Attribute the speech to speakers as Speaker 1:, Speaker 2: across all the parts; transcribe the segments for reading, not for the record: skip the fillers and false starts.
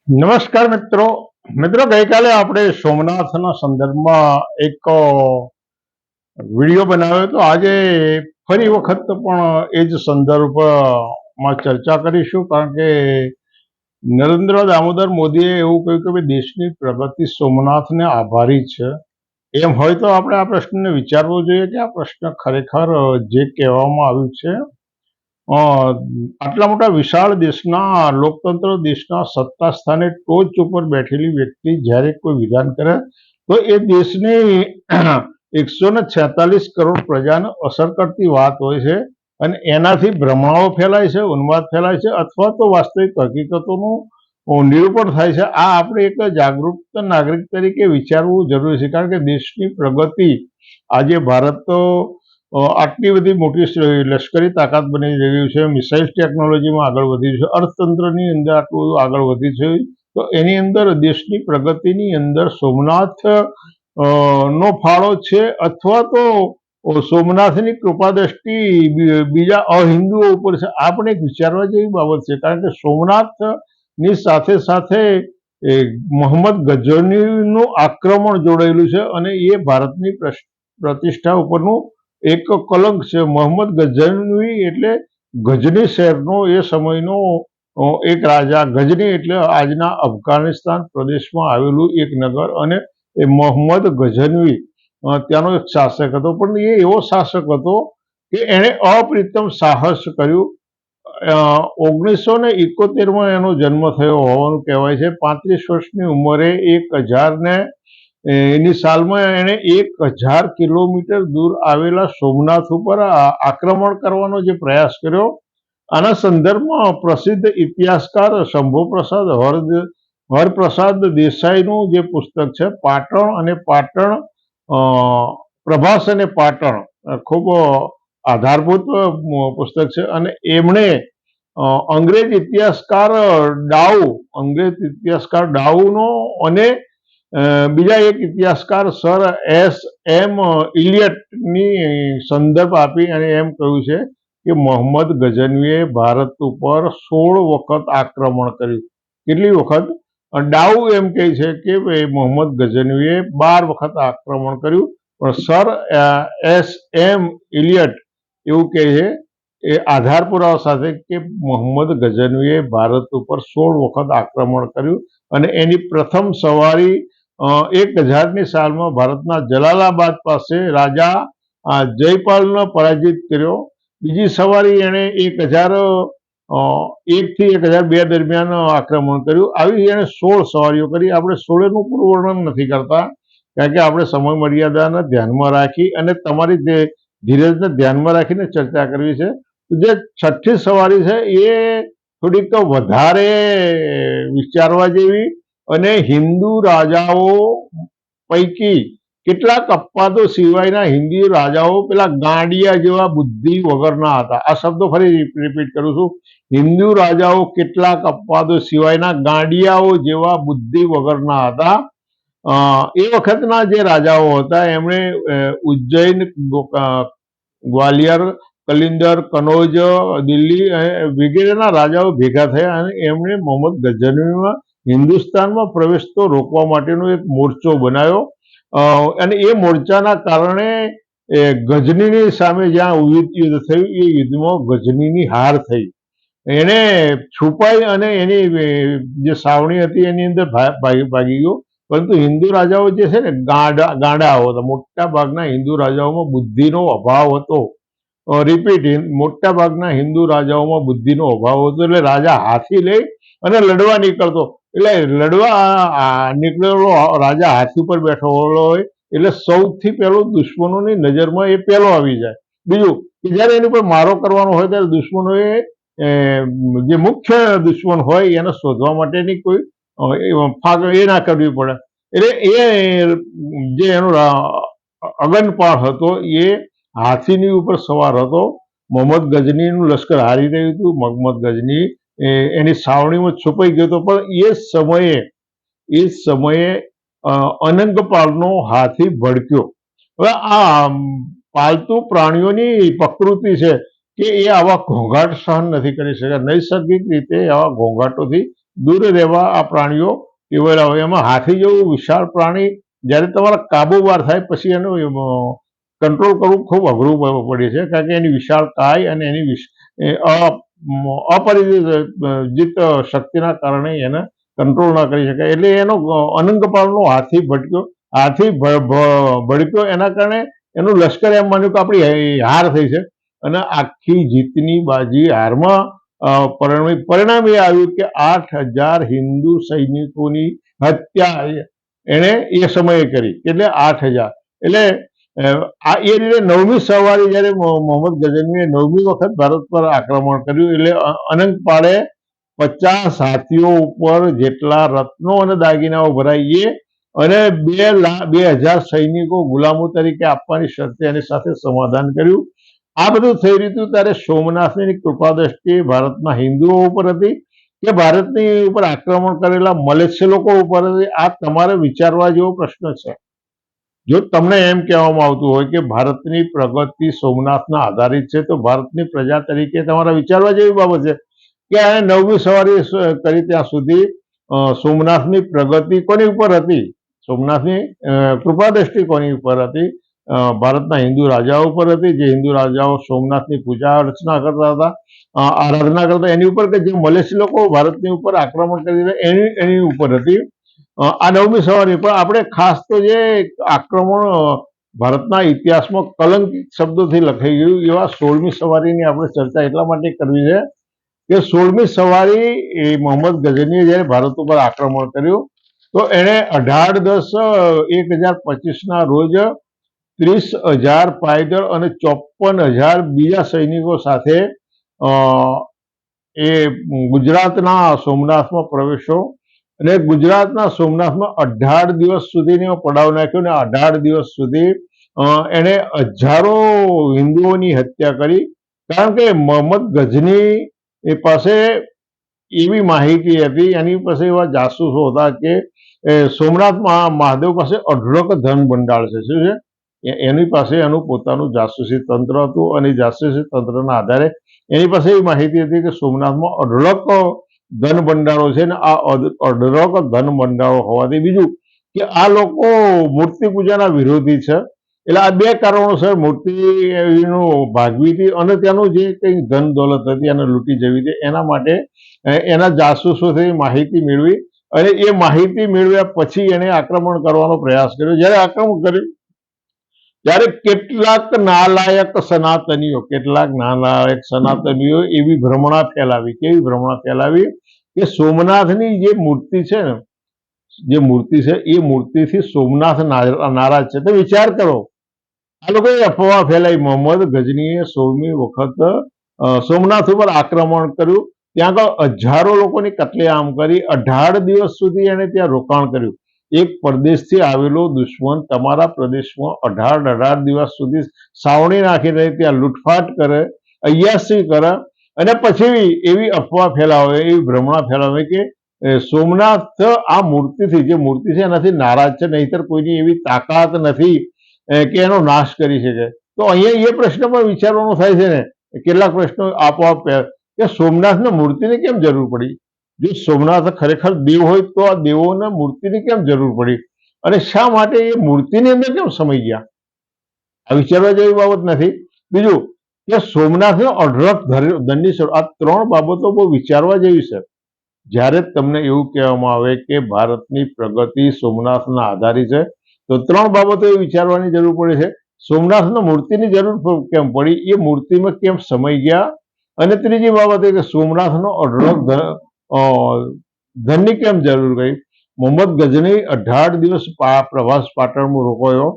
Speaker 1: નમસ્કાર મિત્રો ગઈકાલે આપણે સોમનાથના સંદર્ભમાં એક વિડીયો બનાવ્યો હતો। આજે ફરી વખત પણ એ જ સંદર્ભમાં ચર્ચા કરીશું, કારણ કે નરેન્દ્ર દામોદર મોદીએ એવું કહ્યું કે ભાઈ દેશની પ્રગતિ સોમનાથને આભારી છે। એમ હોય તો આપણે આ પ્રશ્નને વિચારવો જોઈએ કે આ પ્રશ્ન ખરેખર જે કહેવામાં આવ્યું છે, આટલા મોટા વિશાળ દેશના લોકતંત્ર દેશના સત્તા સ્થાને ટોચ ઉપર બેઠેલી વ્યક્તિ જ્યારે કોઈ વિધાન કરે તો એ દેશની 146 કરોડ પ્રજાને અસર કરતી વાત હોય છે, અને એનાથી ભ્રમણાઓ ફેલાય છે, ઉન્માદ ફેલાય છે, અથવા તો વાસ્તવિક હકીકતોનું નિરૂપણ થાય છે। આ આપણે એક જાગૃત નાગરિક તરીકે વિચારવું જરૂરી છે, કારણ કે દેશની પ્રગતિ આજે ભારત તો આટલી બધી મોટી લશ્કરી તાકાત બની રહ્યું છે, મિસાઇલ ટેકનોલોજીમાં આગળ વધ્યું છે, અર્થતંત્રની અંદર આટલું બધું આગળ વધ્યું છે, તો એની અંદર દેશની પ્રગતિની અંદર સોમનાથ નો ફાળો છે, અથવા તો સોમનાથની કૃપા દ્રષ્ટિ બીજા અહિન્દુઓ ઉપર છે। આપણે એક વિચારવા જેવી બાબત છે, કારણ કે સોમનાથની સાથે સાથે મોહમ્મદ ગઝનીનું આક્રમણ જોડાયેલું છે, અને એ ભારતની પ્રતિષ્ઠા ઉપરનું એક કલંક છે। મોહમ્મદ ગઝનવી એટલે ગજની શહેરનો એ સમયનો એક રાજા। ગજની એટલે આજના અફઘાનિસ્તાન પ્રદેશમાં આવેલું એક નગર, અને એ મોહમ્મદ ગઝનવી ત્યાંનો એક શાસક હતો, પણ એ એવો શાસક હતો કે એણે અપ્રિતમ સાહસ કર્યું। 1971માં એનો જન્મ થયો હોવાનું કહેવાય છે। 35 વર્ષની ઉંમરે 1000 સાલમાં એણે 1000 કિલોમીટર દૂર આવેલા સોમનાથ ઉપર આક્રમણ કરવાનો જે પ્રયાસ કર્યો। આના સંદર્ભમાં પ્રસિદ્ધ ઇતિહાસકાર શંભુપ્રસાદ હરપ્રસાદ દેસાઈનું જે પુસ્તક છે પાટણ અને પાટણ, પ્રભાસ અને પાટણ, ખૂબ આધારભૂત પુસ્તક છે। અને એમણે અંગ્રેજ ઇતિહાસકાર ડાઉનો અને બીજા એક ઇતિહાસકાર સર S.M. ઇલિયટની સંદર્ભ આપી અને એમ કહ્યું છે કે મોહમ્મદ ગઝનવીએ ભારત ઉપર 16 વખત આક્રમણ કર્યું। કેટલી વખત? ડાઉ એમ કહે છે કે મોહમ્મદ ગઝનવીએ 12 વખત આક્રમણ કર્યું, પણ સર S.M. ઇલિયટ એવું કહે છે એ આધાર પુરાવા સાથે કે મોહમ્મદ ગઝનવીએ ભારત ઉપર 16 વખત આક્રમણ કર્યું, અને એની પ્રથમ સવારી 1000ની સાલમાં ભારતના જલાલાબાદ પાસે રાજા જયપાલનો પરાજિત કર્યો। બીજી સવારી એણે 1001 થી 1002 દરમિયાન આક્રમણ કર્યું। આવી એણે 16 સવારીઓ કરી। આપણે 16નું પૂરું વર્ણન નથી કરતા, કારણ કે આપણે સમય મર્યાદાને ધ્યાનમાં રાખી અને તમારી ધીરજને ધ્યાનમાં રાખીને ચર્ચા કરવી છે। જે છઠ્ઠી સવારી છે એ થોડીક વધારે વિચારવા જેવી, અને હિન્દુ રાજાઓ પૈકી કેટલાક અપવાદો સિવાયના હિન્દી રાજાઓ પેલા ગાંડિયા જેવા બુદ્ધિ વગરના હતા। આ શબ્દો ફરી રિપીટ કરું છું, હિન્દુ રાજાઓ કેટલાક અપવાદો સિવાયના ગાંડિયાઓ જેવા બુદ્ધિ વગરના હતા। એ વખતના જે રાજાઓ હતા એમણે ઉજ્જૈન, ગ્વાલિયર, કલિંદર, કનોજ, દિલ્હી વગેરેના રાજાઓ ભેગા થયા, અને એમણે મોહમ્મદ ગઝનવીમાં હિન્દુસ્તાનમાં પ્રવેશ તો રોકવા માટેનો એક મોરચો બનાવ્યો, અને એ મોરચાના કારણે ગઝનીની સામે જ્યાં યુદ્ધ થયું એ યુદ્ધમાં ગઝનીની હાર થઈ। એણે છુપાઈ અને એની જે સાવણી હતી એની અંદર ભાગી ગયો, પરંતુ હિન્દુ રાજાઓ જે છે ને ગાંડા હતા। મોટા ભાગના હિન્દુ રાજાઓમાં બુદ્ધિનો અભાવ હતો। મોટા ભાગના હિન્દુ રાજાઓમાં બુદ્ધિનો અભાવ હતો, એટલે રાજા હાથી લઈ અને લડવા નીકળતો, એટલે લડવા નીકળેલો રાજા હાથી ઉપર બેઠો હોય એટલે સૌથી પહેલો દુશ્મનોની નજરમાં એ પહેલો આવી જાય। બીજું કે જયારે એની પર મારો કરવાનો હોય ત્યારે દુશ્મનોએ જે મુખ્ય દુશ્મન હોય એને શોધવા માટેની કોઈ ફાગ એ ના કરવી પડે, એટલે એ જે એનો અગનપાળ હતો એ હાથીની ઉપર સવાર હતો। મોહમ્મદ ગઝનીનું લશ્કર હારી રહ્યું હતું, મોહમ્મદ ગઝની એની સાવણીમાં છુપાઈ ગયો હતો, પણ એ સમયે અનંગપાળનો હાથી ભડક્યો। હવે આ પાલતુ પ્રાણીઓની પ્રકૃતિ છે કે એ આવા ઘોંઘાટ સહન નથી કરી શકતા। નૈસર્ગિક રીતે આવા ઘોંઘાટોથી દૂર રહેવા આ પ્રાણીઓ ટેવાયેલા હોય. એમાં હાથી જેવું વિશાળ પ્રાણી જ્યારે તમારા કાબુ બહાર થાય પછી એનું કંટ્રોલ કરવું ખૂબ અઘરું પડે છે, કારણ કે એની વિશાળ કાય અને એની અપરિચિત શક્તિના કારણે એને કંટ્રોલ ના કરી શકાય. એટલે એનો અનંગપાળનો હાથી ભડક્યો, એના કારણે એનું લશ્કર એમ માન્યું કે આપણી હાર થઈ છે અને આખી જીતની બાજી હારમાં પરિણામ એ આવ્યું કે 8,000 હિન્દુ સૈનિકોની હત્યા એને એ સમયે કરી. એટલે 8,000. એટલે આ એ રીતે 9મી સવારે જયારે મોહમ્મદ ગઝનવીએ 9મી વખત ભારત પર આક્રમણ કર્યું, એટલે અનંગપાળે 50 હાથીઓ ઉપર જેટલા રત્નો અને દાગીનાઓ ભરાઈ અને 2,000 સૈનિકો ગુલામો તરીકે આપવાની શરતે એની સાથે સમાધાન કર્યું. આ બધું થઈ રહ્યું હતું ત્યારે સોમનાથની કૃપા દ્રષ્ટિ ભારતના હિન્દુઓ ઉપર હતી કે ભારતની ઉપર આક્રમણ કરેલા મલેચ્છ લોકો ઉપર હતી? આ તમારે વિચારવા જેવો પ્રશ્ન છે. જો તમને એમ કહેવામાં આવતું હોય કે ભારતની પ્રગતિ સોમનાથના આધારિત છે, તો ભારતની પ્રજા તરીકે તમારે વિચારવા જેવી બાબત છે કે આ 9મી સવારી કરી ત્યાં સુધી સોમનાથની પ્રગતિ કોની ઉપર હતી? સોમનાથની કૃપા દ્રષ્ટિ કોની ઉપર હતી? ભારતના હિન્દુ રાજાઓ ઉપર હતી, જે હિન્દુ રાજાઓ સોમનાથની પૂજા અર્ચના કરતા હતા, આરાધના કરતા, એની ઉપર, કે જે મલેચ્છ લોકો ભારતની ઉપર આક્રમણ કરી એની ઉપર હતી આ 9મી સવારી. પણ આપણે ખાસ તો જે આક્રમણ ભારતના ઇતિહાસમાં કલંકિત શબ્દોથી લખાઈ ગયું એવા 16મી સવારીની આપણે ચર્ચા એટલા માટે કરવી છે કે 16મી સવારી એ મોહમ્મદ ગઝનીએ જ્યારે ભારત ઉપર આક્રમણ કર્યું તો એણે 18/10/1025ના રોજ 30,000 પાયદળ અને 54,000 બીજા સૈનિકો સાથે એ ગુજરાતના સોમનાથમાં પ્રવેશ્યો અને ગુજરાતના સોમનાથમાં 18 દિવસ સુધીનો પડાવ નાખ્યો અને 18 દિવસ સુધી એણે હજારો હિન્દુઓની હત્યા કરી. કારણ કે મોહમ્મદ ગઝની પાસે એવી માહિતી હતી, એની પાસે એવા જાસૂસો હતા કે સોમનાથમાં મહાદેવ પાસે અઢળક ધન ભંડાર છે. શું છે? એની પાસે એનું પોતાનું જાસૂસી તંત્ર હતું અને જાસૂસી તંત્રના આધારે એની પાસે એવી માહિતી હતી કે સોમનાથમાં અઢળક ધન ભંડારો છે ને આ અઢળક ધન ભંડારો હોવાથી, બીજું કે આ લોકો મૂર્તિ પૂજાના વિરોધી છે. એટલે આ બે કારણોસર મૂર્તિનું ભાગવી હતી અને ત્યાંનું જે કંઈ ધન દોલત હતી એને લૂંટી જવી હતી. એના માટે એના જાસૂસોથી માહિતી મેળવી અને એ માહિતી મેળવ્યા પછી એને આક્રમણ કરવાનો પ્રયાસ કર્યો. જ્યારે આક્રમણ કર્યું ત્યારે કેટલાક નાલાયક સનાતનીઓ એવી ભ્રમણા ફેલાવી. કેવી ભ્રમણા ફેલાવી? કે સોમનાથની જે મૂર્તિ છે ને, જે મૂર્તિ છે એ મૂર્તિથી સોમનાથ નારાજ છે. તો વિચાર કરો, આ લોકોએ અફવા ફેલાઈ. મોહમ્મદ ગઝનીએ 16મી વખત સોમનાથ ઉપર આક્રમણ કર્યું, ત્યાં આગળ હજારો લોકોની કત્લેઆમ કરી, 18 દિવસ સુધી એને ત્યાં રોકાણ કર્યું. એક પ્રદેશથી આવેલો દુશ્મન તમારા પ્રદેશમાં 18 દિવસ સુધી સાવણી નાખીને ત્યાં લૂંટફાટ કરે, અય્યાસી કરે અને પછી એવી અફવા ફેલાવે, એવી ભ્રમણા ફેલાવે કે સોમનાથ આ મૂર્તિથી, જે મૂર્તિ છે એનાથી નારાજ છે, નહીતર કોઈની એવી તાકાત નથી કે એનો નાશ કરી શકે. તો અહીંયા એ પ્રશ્ન પણ વિચારવાનો થાય છે ને, કેટલાક પ્રશ્નો આપોઆપ કે સોમનાથને મૂર્તિની કેમ જરૂર પડી? જો સોમનાથ ખરેખર દેવ હોય તો આ દેવોને મૂર્તિની કેમ જરૂર પડી અને શા માટે એ મૂર્તિની અંદર કેમ સમાઈ ગયા? આ વિચારવા જેવી બાબત નથી. બીજું કે સોમનાથનો અઢળક ધનની શરૂ, આ 3 બાબતો બહુ વિચારવા જેવી છે. જ્યારે તમને એવું કહેવામાં આવે કે ભારતની પ્રગતિ સોમનાથના આધારિત છે, તો 3 બાબતો એ વિચારવાની જરૂર પડે છે. સોમનાથના મૂર્તિની જરૂર કેમ પડી? એ મૂર્તિમાં કેમ સમાઈ ગયા? અને ત્રીજી બાબત એ કે સોમનાથનો અઢળક ધનની કેમ જરૂર ગઈ? મોહમ્મદ ગઝની 18 દિવસ પ્રવાસ પાટણમાં રોકાયો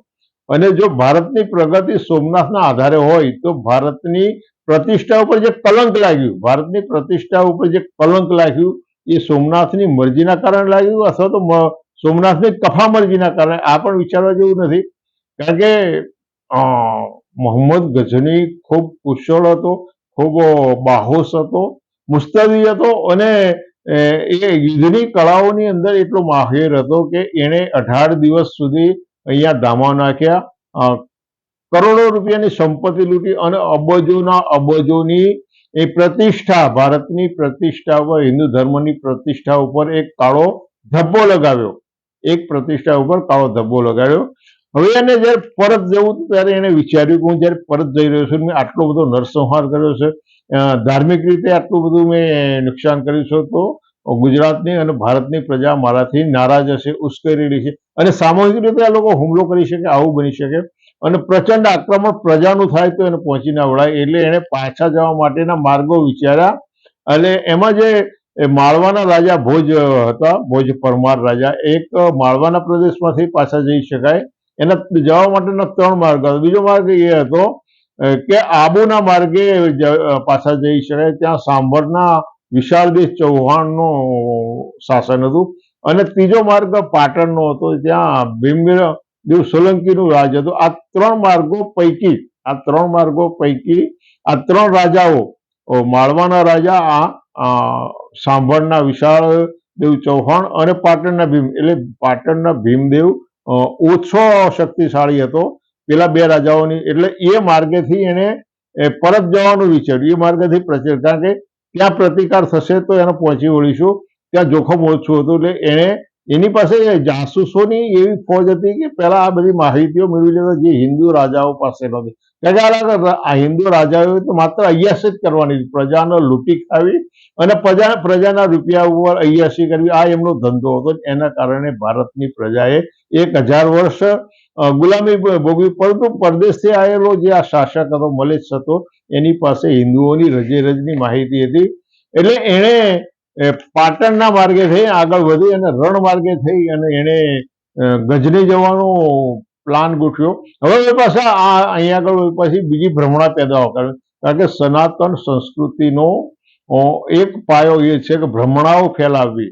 Speaker 1: અને જો ભારતની પ્રગતિ સોમનાથના આધારે હોય તો ભારતની પ્રતિષ્ઠા ઉપર જે કલંક લાગ્યું, ભારતની પ્રતિષ્ઠા ઉપર જે કલંક લાગ્યું એ સોમનાથની મરજીના કારણે લાગ્યું અથવા તો સોમનાથની કફા મરજીના કારણે? આ પણ વિચારવા જેવું નથી. કારણ કે મોહમ્મદ ગઝની ખૂબ કુશળ હતો, ખૂબ બાહોશ હતો, મુસ્તદી હતો અને એ યુદ્ધની કળાઓની અંદર એટલો માહિર હતો કે એણે 18 દિવસ સુધી અહીંયા ધામા નાખ્યા, કરોડો રૂપિયાની સંપત્તિ લૂંટી અને અબજોના અબજોની એ પ્રતિષ્ઠા, ભારતની પ્રતિષ્ઠા ઉપર, હિન્દુ ધર્મની પ્રતિષ્ઠા ઉપર એક કાળો ધબ્બો લગાવ્યો, એક પ્રતિષ્ઠા ઉપર કાળો ધબ્બો લગાવ્યો. હવે એને જયારે પરત જવું ત્યારે એને વિચાર્યું કે હું જયારે પરત જઈ રહ્યો છું, મેં આટલો બધો નરસંહાર કર્યો છે, ધાર્મિક રીતે આટલું બધું મેં નુકસાન કર્યું છે, તો ગુજરાતની અને ભારતની પ્રજા મારાથી નારાજ હશે, ઉશ્કેરેલી છે, અને સામૂહિક રીતે આ લોકો હુમલો કરી શકે, આવું બની શકે, અને પ્રચંડ આક્રમણ પ્રજાનું થાય તો એને પહોંચી ના વળાય. એટલે એને પાછા જવા માટેના માર્ગો વિચાર્યા. અને એમાં જે માળવાના રાજા ભોજ હતા, ભોજ પરમાર રાજા, એક માળવાના પ્રદેશમાંથી પાછા જઈ શકાય, એના જવા માટેના 3 માર્ગ હતા. બીજો માર્ગ એ હતો કે આબુના માર્ગે પાછા જઈ શકાય, ત્યાં સાંભરના વિશાળદેવ ચૌહાણનું શાસન હતું, અને ત્રીજો માર્ગ પાટણનો હતો, ત્યાં ભીમદેવ સોલંકીનું રાજ હતું. આ 3 માર્ગો પૈકી આ 3 રાજાઓ, માળવાના રાજા, સાંભળના વિશાળદેવ ચૌહાણ અને પાટણના ભીમ, એટલે પાટણના ભીમદેવ ઓછો શક્તિશાળી હતો પેલા 2 રાજાઓની. એટલે એ માર્ગેથી એને પરત જવાનું વિચાર્યું, એ માર્ગથી પ્રચાર, કારણ કે ત્યાં પ્રતિકાર થશે તો એને પહોંચી વળીશું, ત્યાં જોખમ ઓછું હતું. એટલે એની પાસે જાસૂસોની એવી ફોજ હતી કે પહેલા આ બધી માહિતીઓ મેળવી લેતા, જે હિન્દુ રાજાઓ પાસે નહોતી. કારણ કે આ હિન્દુ રાજાઓએ તો માત્ર અય્યાસી જ કરવાની, પ્રજાને લૂંટી ખાવી અને પ્રજાના રૂપિયા ઉપર અય્યાસી કરવી, આ એમનો ધંધો હતો. એના કારણે ભારતની પ્રજાએ 1000 વર્ષ ગુલામી ભોગવી. પરંતુ પરદેશથી આવેલો જે આ શાસક હતો, મલેચ્છ હતો, એની પાસે હિન્દુઓની રજેરજની માહિતી હતી. એટલે એણે પાટણના માર્ગે થઈ આગળ વધી અને રણ માર્ગે થઈ અને એને ગજની જવાનો પ્લાન ગોઠવ્યો. હવે એ પાસે અહીંયા આગળ પછી બીજી ભ્રમણા પેદા કરે, કારણ કે સનાતન સંસ્કૃતિનો એક પાયો એ છે કે ભ્રમણાઓ ફેલાવવી,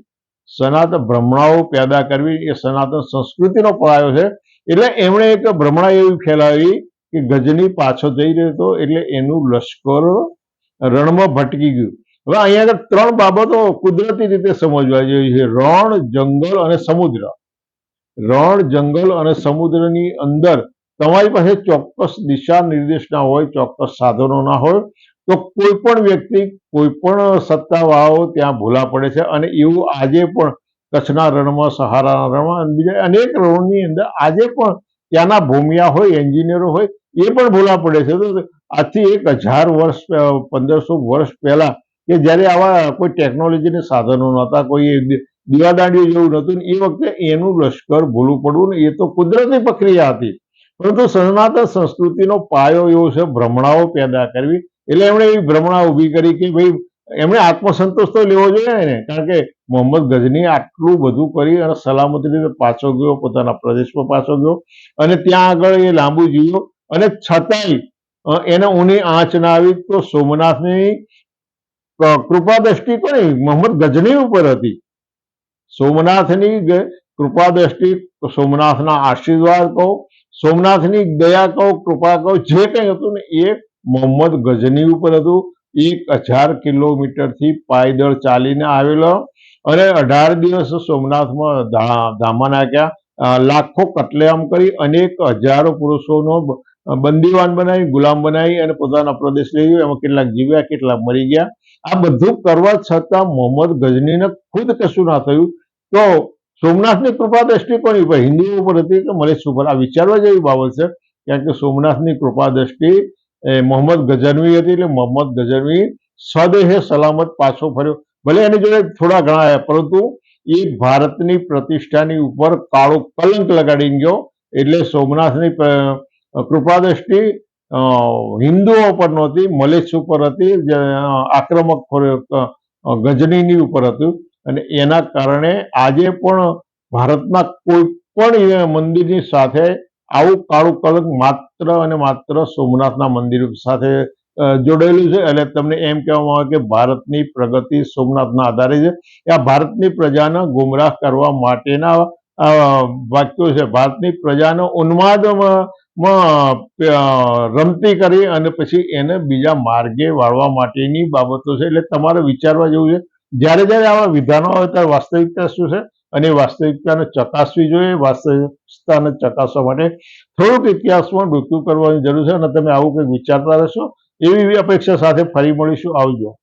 Speaker 1: ભ્રમણાઓ પેદા કરવી એ સનાતન સંસ્કૃતિનો પાયો છે. એટલે એમણે એક ભ્રમણા એવી ફેલાવી કે ગજની પાછો જઈ રહ્યો હતો, એટલે એનું લશ્કર રણમાં ભટકી ગયું. હવે અહીંયા આગળ 3 બાબતો કુદરતી રીતે સમજવા જેવી છે: રણ, જંગલ અને સમુદ્ર. રણ, જંગલ અને સમુદ્રની અંદર તમારી પાસે ચોક્કસ દિશા નિર્દેશ ના હોય, ચોક્કસ સાધનો ના હોય, તો કોઈ પણ વ્યક્તિ, કોઈ પણ સત્તાવાળાઓ ત્યાં ભૂલા પડે છે. અને એવું આજે પણ કચ્છના રણમાં, સહારાના રણમાં અને બીજા અનેક રણોની અંદર આજે પણ ત્યાંના ભૂમિયા હોય, એન્જિનિયરો હોય, એ પણ ભૂલા પડે છે. તો આજથી 1000 વર્ષ, 1500 વર્ષ પહેલા, કે જ્યારે આવા કોઈ ટેકનોલોજીના સાધનો નહોતા, કોઈ દીવાદાંડીઓ જેવું નહોતું, એ વખતે એનું લશ્કર ભૂલું પડવું ને એ તો કુદરતી પ્રક્રિયા હતી. પરંતુ સનાતન સંસ્કૃતિનો પાયો એવો છે ભ્રમણાઓ પેદા કરવી. એટલે એમણે એવી ભ્રમણા ઊભી કરી કે ભાઈ એમણે આત્મસંતોષ તો લેવો જોઈએ ને, કારણ કે મોહમ્મદ ગઝની આટલું બધું કરી અને સલામતી રીતે પાછો ગયો, પોતાના પ્રદેશમાં પાછો ગયો, અને ત્યાં આગળ એ લાંબુ જીવ્યો, અને છતાંય એને ઊની આંચ ના આવી. તો સોમનાથની કૃપા દ્રષ્ટિ કોની? મોહમ્મદ ગઝની ઉપર હતી. સોમનાથની કૃપા દ્રષ્ટિ, સોમનાથના આશીર્વાદ કહો, સોમનાથની દયા કહો, કૃપા કહો, જે કંઈ હતું ને એ મોહમ્મદ ગઝની ઉપર હતું. 1000 કિલોમીટરથી પાયદળ ચાલીને આવેલો અને 18 દિવસ સોમનાથમાં ધામા નાખ્યા, લાખો કતલેઆમ કરી, અનેક હજારો પુરુષોનો બંદીવાન બનાવી, ગુલામ બનાવી અને પોતાના પ્રદેશ લઈ ગયો. એમાં કેટલાક જીવ્યા, કેટલાક મરી ગયા. આ બધું કરવા છતાં મોહમ્મદ ગઝનીને ખુદ કશું ના થયું. તો સોમનાથની કૃપા દ્રષ્ટિ કોની ઉપર? હિન્દુઓ ઉપર હતી કે મલેચ્છ ઉપર? આ વિચારવા જેવી બાબત છે, કારણ કે સોમનાથની કૃપા દ્રષ્ટિ મોહમ્મદ ગઝનવી હતી. એટલે મોહમ્મદ ગઝનવી સ્વદેહે સલામત પાછો ફર્યો. ભલે એની જોડે થોડા ઘણા આવ્યા, પરંતુ એ ભારતની પ્રતિષ્ઠાની ઉપર કાળો કલંક લગાડી ગયો. એટલે સોમનાથની કૃપા દ્રષ્ટિ હિન્દુઓ પર નહોતી, મલેચ્છ ઉપર હતી, આક્રમક ગઝનીની ઉપર હતું. અને એના કારણે આજે પણ ભારતના કોઈ પણ મંદિરની સાથે આવું કાળું કલંક માત્ર અને માત્ર સોમનાથના મંદિર સાથે જોડાયેલું છે. એટલે તમને એમ કહેવામાં આવે કે ભારતની પ્રગતિ સોમનાથના આધારે છે. આ ભારતની પ્રજાને ગુમરાહ કરવા માટેના વાક્યો છે. ભારતની પ્રજાને ઉન્માદમાં રમતી કરી અને પછી એને બીજા માર્ગે વાળવા માટેની બાબતો છે. એટલે તમારે વિચારવા જેવું છે. જ્યારે જ્યારે આવા વિધાનો આવે ત્યારે વાસ્તવિકતા શું છે અને વાસ્તવિકતાને ચકાસવી જોઈએ. વાસ્તવિકતાને ચકાસવા માટે થોડુંક ઇતિહાસમાં ડૂબકું કરવાની જરૂર છે. અને તમે આવું કંઈક વિચારતા રહેશો એવી અપેક્ષા સાથે ફરી મળીશું. આવજો.